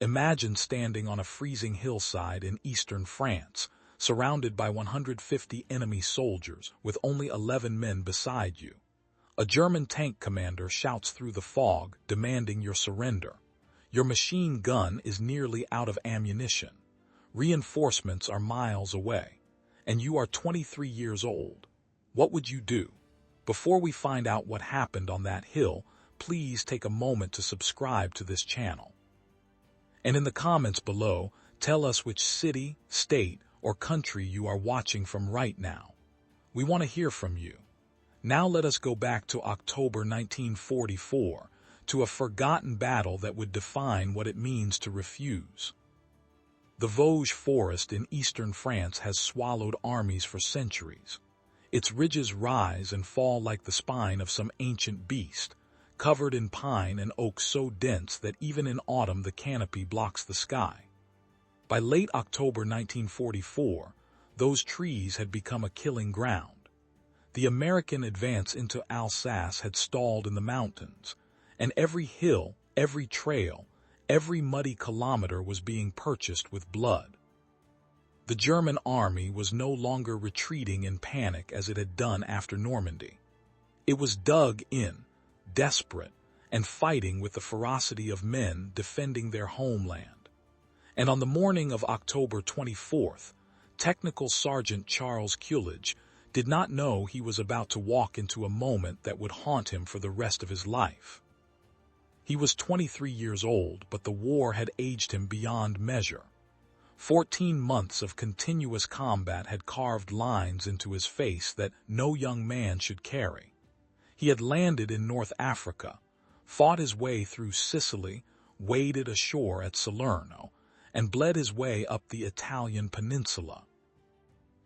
Imagine standing on a freezing hillside in eastern France, surrounded by 150 enemy soldiers with only 11 men beside you. A German tank commander shouts through the fog, demanding your surrender. Your machine gun is nearly out of ammunition. Reinforcements are miles away, and you are 23 years old. What would you do? Before we find out what happened on that hill, please take a moment to subscribe to this channel. And in the comments below, tell us which city, state, or country you are watching from right now. We want to hear from you. Now let us go back to October 1944, to a forgotten battle that would define what it means to refuse. The Vosges Forest in eastern France has swallowed armies for centuries. Its ridges rise and fall like the spine of some ancient beast, covered in pine and oak so dense that even in autumn the canopy blocks the sky. By late October 1944, those trees had become a killing ground. The American advance into Alsace had stalled in the mountains, and every hill, every trail, every muddy kilometer was being purchased with blood. The German army was no longer retreating in panic as it had done after Normandy. It was dug in, desperate, and fighting with the ferocity of men defending their homeland. And on the morning of October 24th, Technical Sergeant Charles Culage did not know he was about to walk into a moment that would haunt him for the rest of his life. He was 23 years old, but the war had aged him beyond measure. 14 months of continuous combat had carved lines into his face that no young man should carry. He had landed in North Africa, fought his way through Sicily, waded ashore at Salerno, and bled his way up the Italian peninsula.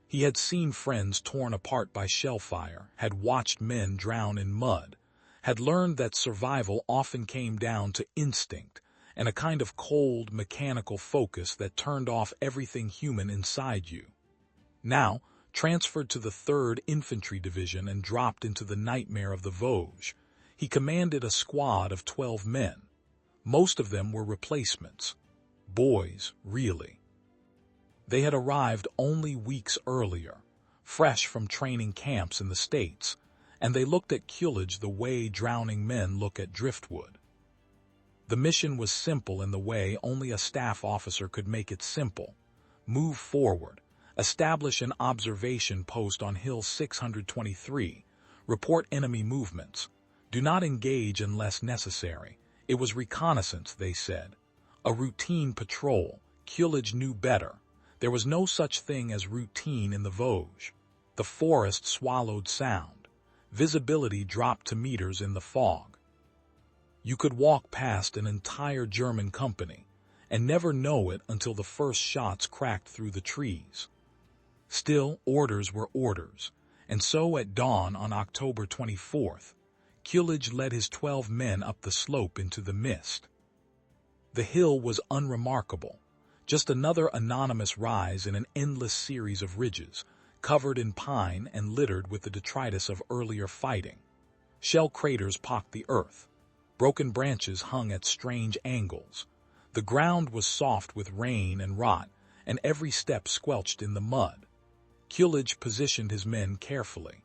He had seen friends torn apart by shellfire, had watched men drown in mud, had learned that survival often came down to instinct and a kind of cold, mechanical focus that turned off everything human inside you. Now, transferred to the 3rd Infantry Division and dropped into the nightmare of the Vosges, he commanded a squad of 12 men. Most of them were replacements. Boys, really. They had arrived only weeks earlier, fresh from training camps in the States, and they looked at Culage the way drowning men look at driftwood. The mission was simple in the way only a staff officer could make it simple. Move forward, establish an observation post on Hill 623, report enemy movements. Do not engage unless necessary. It was reconnaissance, they said. A routine patrol. Culage knew better. There was no such thing as routine in the Vosges. The forest swallowed sound. Visibility dropped to meters in the fog. You could walk past an entire German company and never know it until the first shots cracked through the trees. Still, orders were orders, and so at dawn on October 24th, Culage led his 12 men up the slope into the mist. The hill was unremarkable, just another anonymous rise in an endless series of ridges, covered in pine and littered with the detritus of earlier fighting. Shell craters pocked the earth. Broken branches hung at strange angles. The ground was soft with rain and rot, and every step squelched in the mud. Culage positioned his men carefully.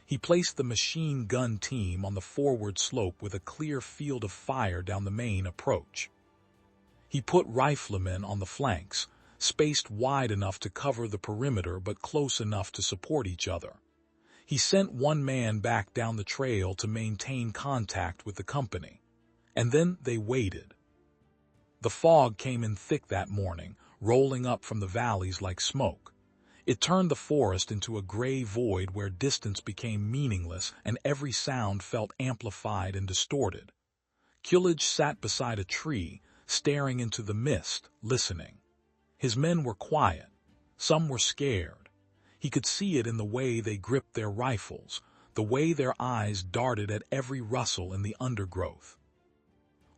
He placed the machine gun team on the forward slope with a clear field of fire down the main approach. He put riflemen on the flanks, spaced wide enough to cover the perimeter but close enough to support each other. He sent one man back down the trail to maintain contact with the company, and then they waited. The fog came in thick that morning, rolling up from the valleys like smoke. It turned the forest into a gray void where distance became meaningless and every sound felt amplified and distorted. Culage sat beside a tree, staring into the mist, listening. His men were quiet. Some were scared. He could see it in the way they gripped their rifles, the way their eyes darted at every rustle in the undergrowth.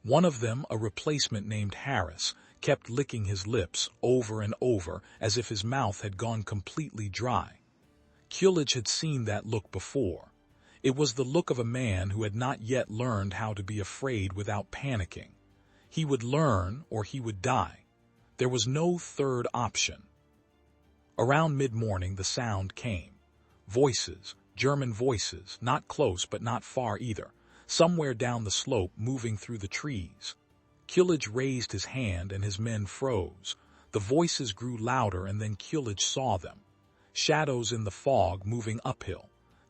One of them, a replacement named Harris, kept licking his lips over and over as if his mouth had gone completely dry. Culage had seen that look before. It was the look of a man who had not yet learned how to be afraid without panicking. He would learn or he would die. There was no third option. Around mid-morning the sound came. Voices, German voices, not close but not far either, somewhere down the slope moving through the trees. Culage raised his hand and his men froze. The voices grew louder and then Culage saw them. Shadows in the fog moving uphill.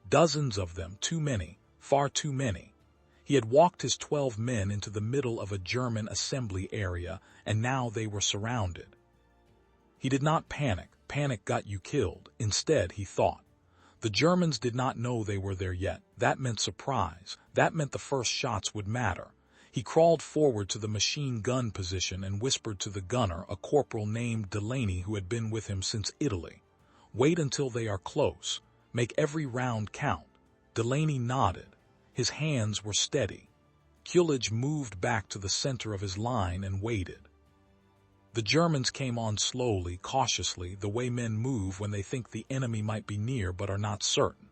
Dozens of them, too many, far too many. He had walked his 12 men into the middle of a German assembly area, and now they were surrounded. He did not panic. Panic got you killed. Instead, he thought. The Germans did not know they were there yet. That meant surprise. That meant the first shots would matter. He crawled forward to the machine gun position and whispered to the gunner, a corporal named Delaney who had been with him since Italy. "Wait until they are close. Make every round count." Delaney nodded. His hands were steady. Culage moved back to the center of his line and waited. The Germans came on slowly, cautiously, the way men move when they think the enemy might be near but are not certain.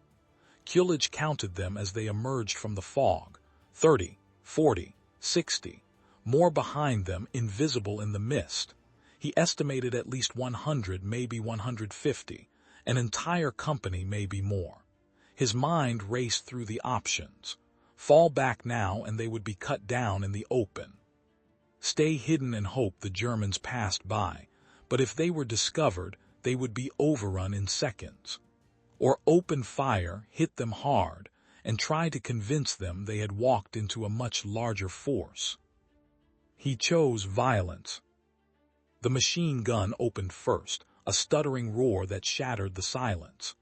Culage counted them as they emerged from the fog. 30, 40, 60. More behind them, invisible in the mist. He estimated at least 100, maybe 150. An entire company, maybe more. His mind raced through the options. Fall back now and they would be cut down in the open. Stay hidden and hope the Germans passed by, but if they were discovered, they would be overrun in seconds. Or open fire, hit them hard, and try to convince them they had walked into a much larger force. He chose violence. The machine gun opened first, a stuttering roar that shattered the silence.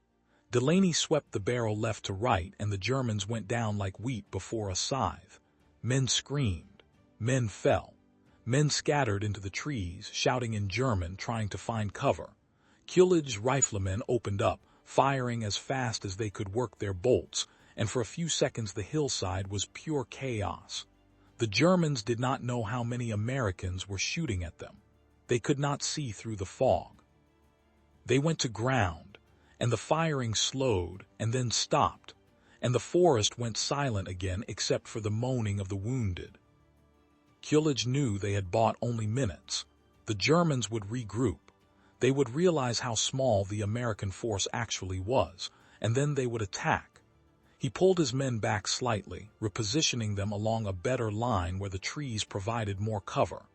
Delaney swept the barrel left to right, and the Germans went down like wheat before a scythe. Men screamed. Men fell. Men scattered into the trees, shouting in German, trying to find cover. Culage's riflemen opened up, firing as fast as they could work their bolts, and for a few seconds the hillside was pure chaos. The Germans did not know how many Americans were shooting at them. They could not see through the fog. They went to ground, and the firing slowed and then stopped, and the forest went silent again except for the moaning of the wounded. Culage knew they had bought only minutes. The Germans would regroup. They would realize how small the American force actually was, and then they would attack. He pulled his men back slightly, repositioning them along a better line where the trees provided more cover.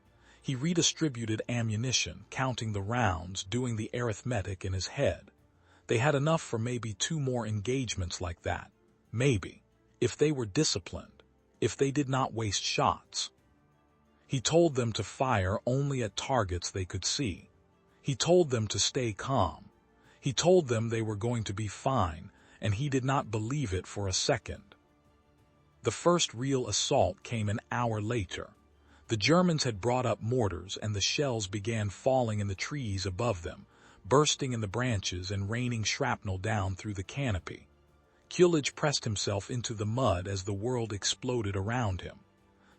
He redistributed ammunition, counting the rounds, doing the arithmetic in his head. They had enough for maybe 2 more engagements like that. Maybe. If they were disciplined. If they did not waste shots. He told them to fire only at targets they could see. He told them to stay calm. He told them they were going to be fine, and he did not believe it for a second. The first real assault came an hour later. The Germans had brought up mortars, and the shells began falling in the trees above them, bursting in the branches and raining shrapnel down through the canopy. Culage pressed himself into the mud as the world exploded around him.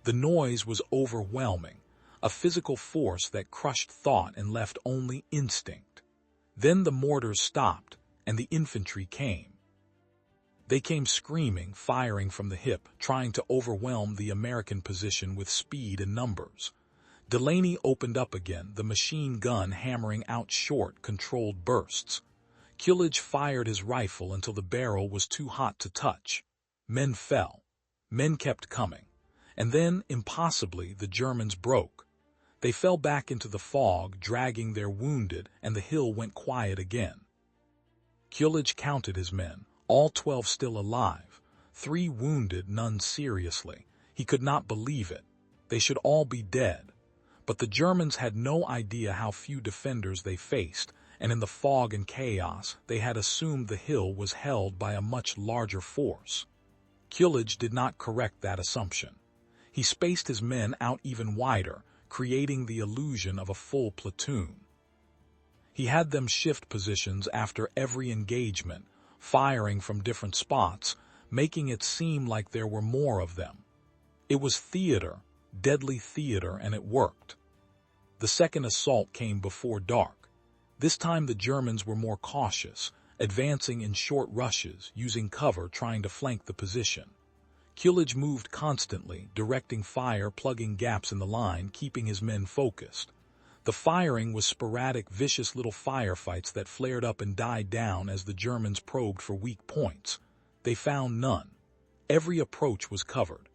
The noise was overwhelming, a physical force that crushed thought and left only instinct. Then the mortars stopped, and the infantry came. They came screaming, firing from the hip, trying to overwhelm the American position with speed and numbers. Delaney opened up again, the machine gun hammering out short, controlled bursts. Culage fired his rifle until the barrel was too hot to touch. Men fell. Men kept coming. And then, impossibly, the Germans broke. They fell back into the fog, dragging their wounded, and the hill went quiet again. Culage counted his men, all 12 still alive, 3 wounded, none seriously. He could not believe it. They should all be dead. But the Germans had no idea how few defenders they faced, and in the fog and chaos, they had assumed the hill was held by a much larger force. Culage did not correct that assumption. He spaced his men out even wider, creating the illusion of a full platoon. He had them shift positions after every engagement, firing from different spots, making it seem like there were more of them. It was theater, deadly theater, and it worked. The second assault came before dark. This time the Germans were more cautious, advancing in short rushes, using cover, trying to flank the position. Culage moved constantly, directing fire, plugging gaps in the line, keeping his men focused. The firing was sporadic, vicious little firefights that flared up and died down as the Germans probed for weak points. They found none. Every approach was covered.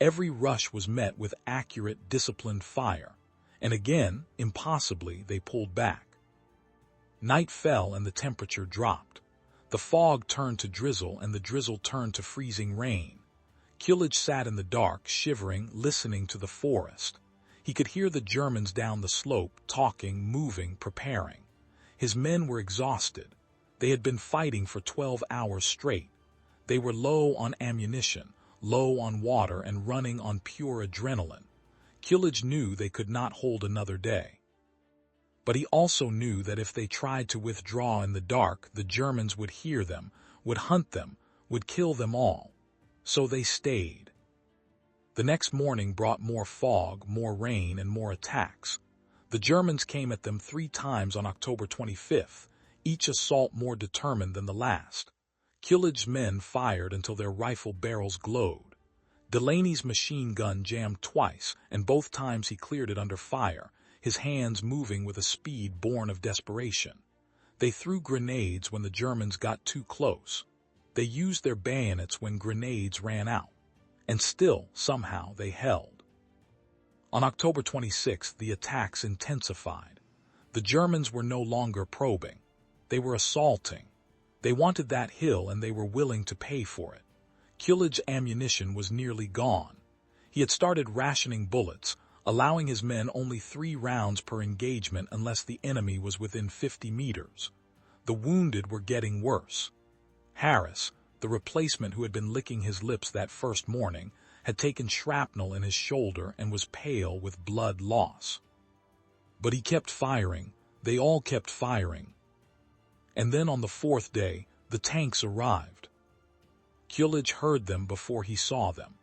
Every rush was met with accurate, disciplined fire. And again, impossibly, they pulled back. Night fell and the temperature dropped. The fog turned to drizzle and the drizzle turned to freezing rain. Culage sat in the dark, shivering, listening to the forest. He could hear the Germans down the slope, talking, moving, preparing. His men were exhausted. They had been fighting for 12 hours straight. They were low on ammunition, low on water, and running on pure adrenaline. Culage knew they could not hold another day. But he also knew that if they tried to withdraw in the dark, the Germans would hear them, would hunt them, would kill them all. So they stayed. The next morning brought more fog, more rain, and more attacks. The Germans came at them 3 times on October 25th, each assault more determined than the last. Culage's men fired until their rifle barrels glowed. Delaney's machine gun jammed twice, and both times he cleared it under fire, his hands moving with a speed born of desperation. They threw grenades when the Germans got too close. They used their bayonets when grenades ran out. And still, somehow, they held. On October 26th, the attacks intensified. The Germans were no longer probing. They were assaulting. They wanted that hill and they were willing to pay for it. Culage's ammunition was nearly gone. He had started rationing bullets, allowing his men only 3 rounds per engagement unless the enemy was within 50 meters. The wounded were getting worse. Harris, the replacement who had been licking his lips that first morning, had taken shrapnel in his shoulder and was pale with blood loss. But he kept firing. They all kept firing. And then on the 4th day, the tanks arrived. Culage heard them before he saw them.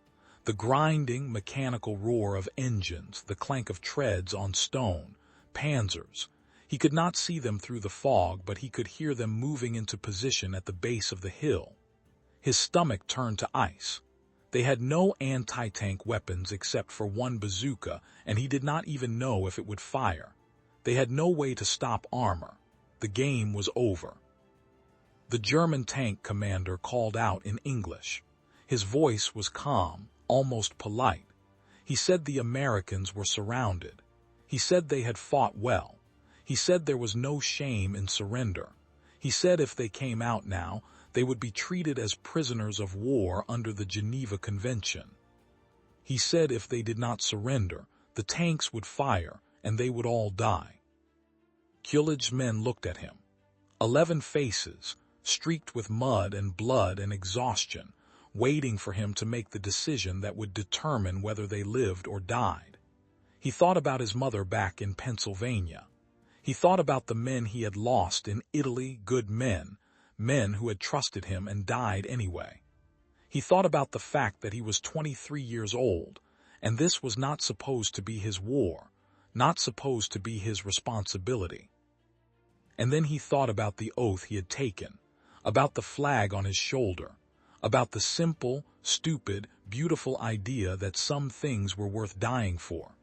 The grinding, mechanical roar of engines, the clank of treads on stone, panzers. He could not see them through the fog, but he could hear them moving into position at the base of the hill. His stomach turned to ice. They had no anti-tank weapons except for one bazooka, and he did not even know if it would fire. They had no way to stop armor. The game was over. The German tank commander called out in English. His voice was calm, almost polite. He said the Americans were surrounded. He said they had fought well. He said there was no shame in surrender. He said if they came out now, they would be treated as prisoners of war under the Geneva Convention. He said if they did not surrender, the tanks would fire and they would all die. Culage's men looked at him. 11 faces, streaked with mud and blood and exhaustion, waiting for him to make the decision that would determine whether they lived or died. He thought about his mother back in Pennsylvania. He thought about the men he had lost in Italy, good men, men who had trusted him and died anyway. He thought about the fact that he was 23 years old, and this was not supposed to be his war, not supposed to be his responsibility. And then he thought about the oath he had taken, about the flag on his shoulder, about the simple, stupid, beautiful idea that some things were worth dying for.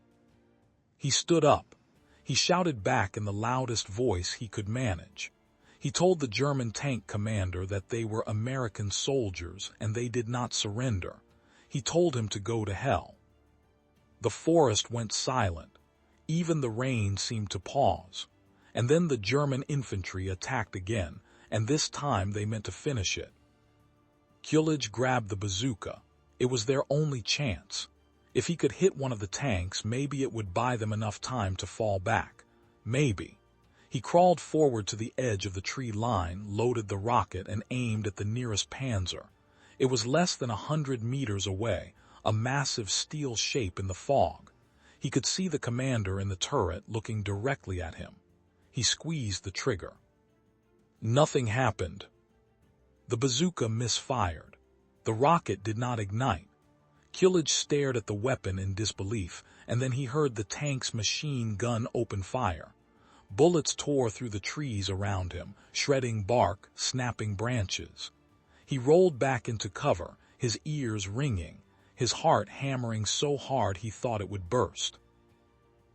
He stood up. He shouted back in the loudest voice he could manage. He told the German tank commander that they were American soldiers and they did not surrender. He told him to go to hell. The forest went silent. Even the rain seemed to pause. And then the German infantry attacked again, and this time they meant to finish it. Culage grabbed the bazooka. It was their only chance. If he could hit one of the tanks, maybe it would buy them enough time to fall back. Maybe. He crawled forward to the edge of the tree line, loaded the rocket, and aimed at the nearest panzer. It was less than 100 meters away, a massive steel shape in the fog. He could see the commander in the turret looking directly at him. He squeezed the trigger. Nothing happened. The bazooka misfired. The rocket did not ignite. Culage stared at the weapon in disbelief, and then he heard the tank's machine gun open fire. Bullets tore through the trees around him, shredding bark, snapping branches. He rolled back into cover, his ears ringing, his heart hammering so hard he thought it would burst.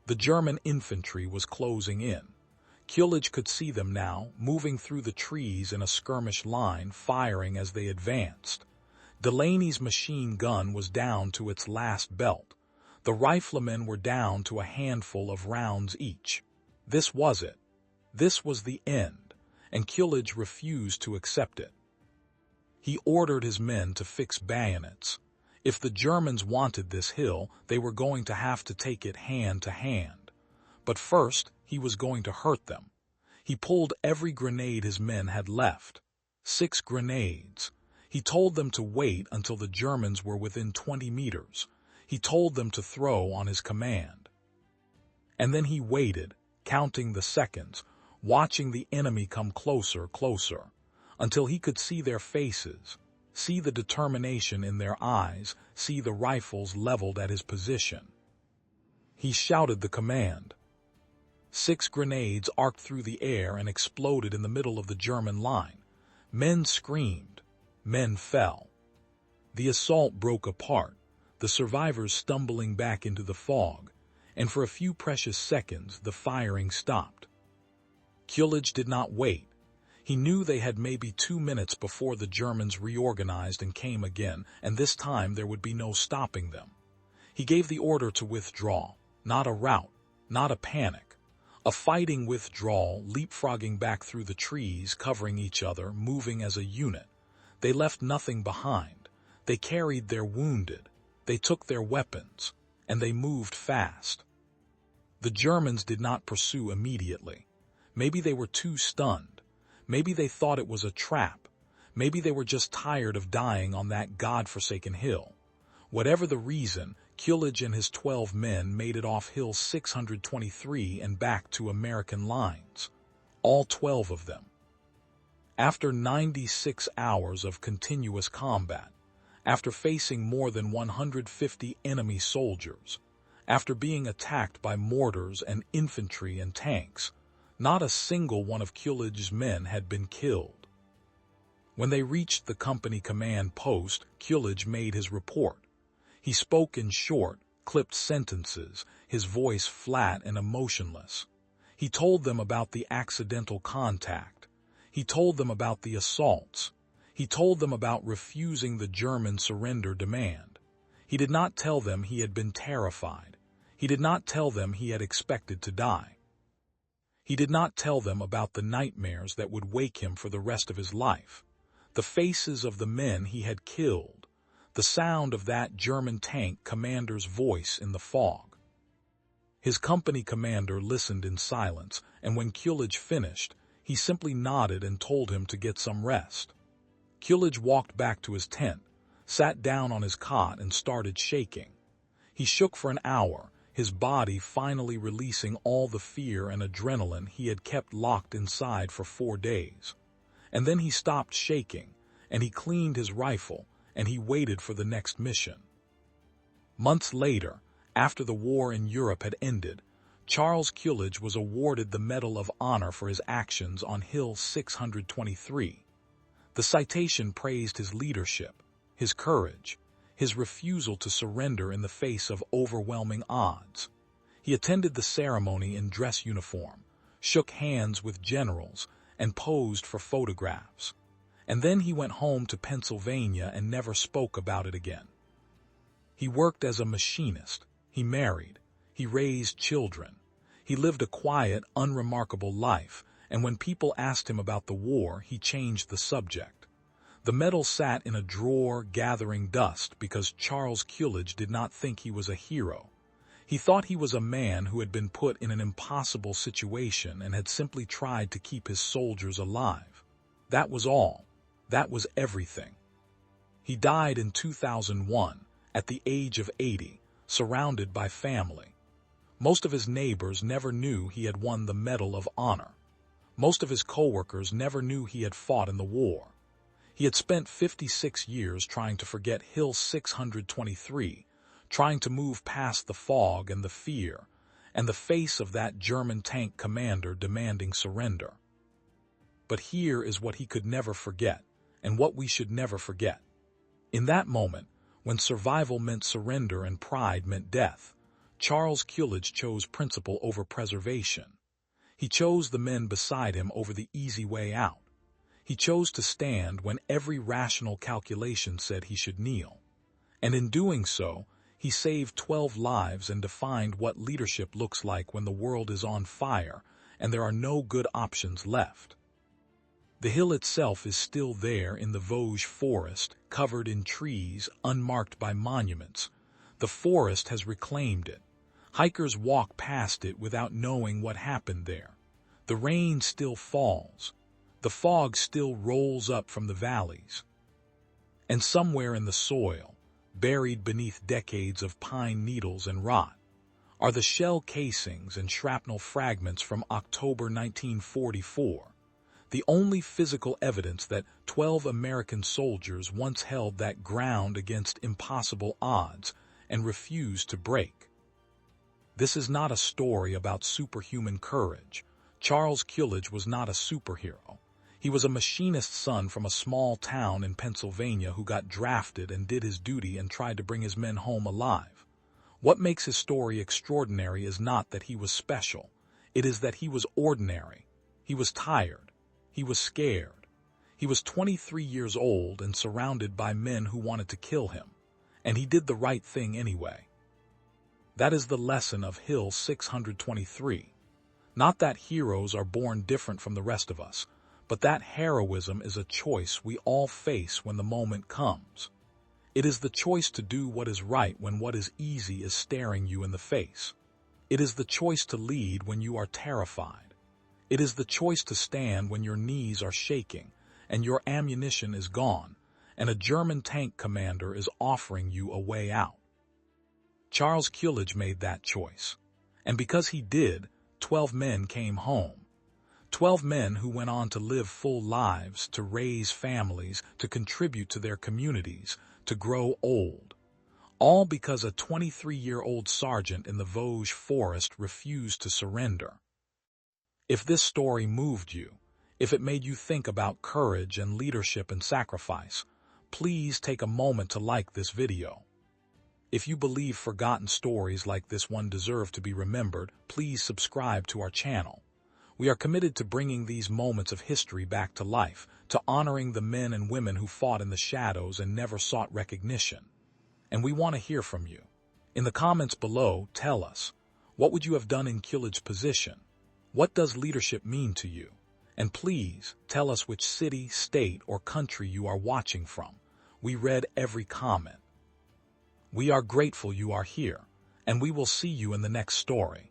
The German infantry was closing in. Culage could see them now, moving through the trees in a skirmish line, firing as they advanced. Delaney's machine gun was down to its last belt. The riflemen were down to a handful of rounds each. This was it. This was the end, and Culage refused to accept it. He ordered his men to fix bayonets. If the Germans wanted this hill, they were going to have to take it hand to hand. But first, he was going to hurt them. He pulled every grenade his men had left. 6 grenades. He told them to wait until the Germans were within 20 meters. He told them to throw on his command. And then he waited, counting the seconds, watching the enemy come closer, until he could see their faces, see the determination in their eyes, see the rifles leveled at his position. He shouted the command. 6 grenades arced through the air and exploded in the middle of the German line. Men screamed. Men fell. The assault broke apart, the survivors stumbling back into the fog, and for a few precious seconds the firing stopped. Culage did not wait. He knew they had maybe 2 minutes before the Germans reorganized and came again, and this time there would be no stopping them. He gave the order to withdraw, not a rout, not a panic. A fighting withdrawal, leapfrogging back through the trees, covering each other, moving as a unit. They left nothing behind. They carried their wounded. They took their weapons. And they moved fast. The Germans did not pursue immediately. Maybe they were too stunned. Maybe they thought it was a trap. Maybe they were just tired of dying on that godforsaken hill. Whatever the reason, Culage and his 12 men made it off Hill 623 and back to American lines. All 12 of them. After 96 hours of continuous combat, after facing more than 150 enemy soldiers, after being attacked by mortars and infantry and tanks, not a single one of Culage's men had been killed. When they reached the company command post, Culage made his report. He spoke in short, clipped sentences, his voice flat and emotionless. He told them about the accidental contact. He told them about the assaults. He told them about refusing the German surrender demand. He did not tell them he had been terrified. He did not tell them he had expected to die. He did not tell them about the nightmares that would wake him for the rest of his life, the faces of the men he had killed, the sound of that German tank commander's voice in the fog. His company commander listened in silence, and when Culage finished, he simply nodded and told him to get some rest. Culage walked back to his tent, sat down on his cot and started shaking. He shook for an hour, his body finally releasing all the fear and adrenaline he had kept locked inside for 4 days. And then he stopped shaking, and he cleaned his rifle, and he waited for the next mission. Months later, after the war in Europe had ended, Charles Culage was awarded the Medal of Honor for his actions on Hill 623. The citation praised his leadership, his courage, his refusal to surrender in the face of overwhelming odds. He attended the ceremony in dress uniform, shook hands with generals, and posed for photographs. And then he went home to Pennsylvania and never spoke about it again. He worked as a machinist, he married, he raised children. He lived a quiet, unremarkable life, and when people asked him about the war, he changed the subject. The medal sat in a drawer gathering dust because Charles Culage did not think he was a hero. He thought he was a man who had been put in an impossible situation and had simply tried to keep his soldiers alive. That was all. That was everything. He died in 2001, at the age of 80, surrounded by family. Most of his neighbors never knew he had won the Medal of Honor. Most of his coworkers never knew he had fought in the war. He had spent 56 years trying to forget Hill 623, trying to move past the fog and the fear, and the face of that German tank commander demanding surrender. But here is what he could never forget, and what we should never forget. In that moment, when survival meant surrender and pride meant death, Charles Culage chose principle over preservation. He chose the men beside him over the easy way out. He chose to stand when every rational calculation said he should kneel. And in doing so, he saved 12 lives and defined what leadership looks like when the world is on fire and there are no good options left. The hill itself is still there in the Vosges Forest, covered in trees, unmarked by monuments. The forest has reclaimed it. Hikers walk past it without knowing what happened there. The rain still falls. The fog still rolls up from the valleys. And somewhere in the soil, buried beneath decades of pine needles and rot, are the shell casings and shrapnel fragments from October 1944, the only physical evidence that 12 American soldiers once held that ground against impossible odds and refused to break. This is not a story about superhuman courage. Charles Culage was not a superhero. He was a machinist's son from a small town in Pennsylvania who got drafted and did his duty and tried to bring his men home alive. What makes his story extraordinary is not that he was special. It is that he was ordinary. He was tired. He was scared. He was 23 years old and surrounded by men who wanted to kill him. And he did the right thing anyway. That is the lesson of Hill 623. Not that heroes are born different from the rest of us, but that heroism is a choice we all face when the moment comes. It is the choice to do what is right when what is easy is staring you in the face. It is the choice to lead when you are terrified. It is the choice to stand when your knees are shaking and your ammunition is gone, and a German tank commander is offering you a way out. Charles Culage made that choice, and because he did, 12 men came home. 12 men who went on to live full lives, to raise families, to contribute to their communities, to grow old. All because a 23-year-old sergeant in the Vosges Forest refused to surrender. If this story moved you, if it made you think about courage and leadership and sacrifice, please take a moment to like this video. If you believe forgotten stories like this one deserve to be remembered, please subscribe to our channel. We are committed to bringing these moments of history back to life, to honoring the men and women who fought in the shadows and never sought recognition. And we want to hear from you. In the comments below, tell us, what would you have done in Culage's position? What does leadership mean to you? And please, tell us which city, state, or country you are watching from. We read every comment. We are grateful you are here, and we will see you in the next story.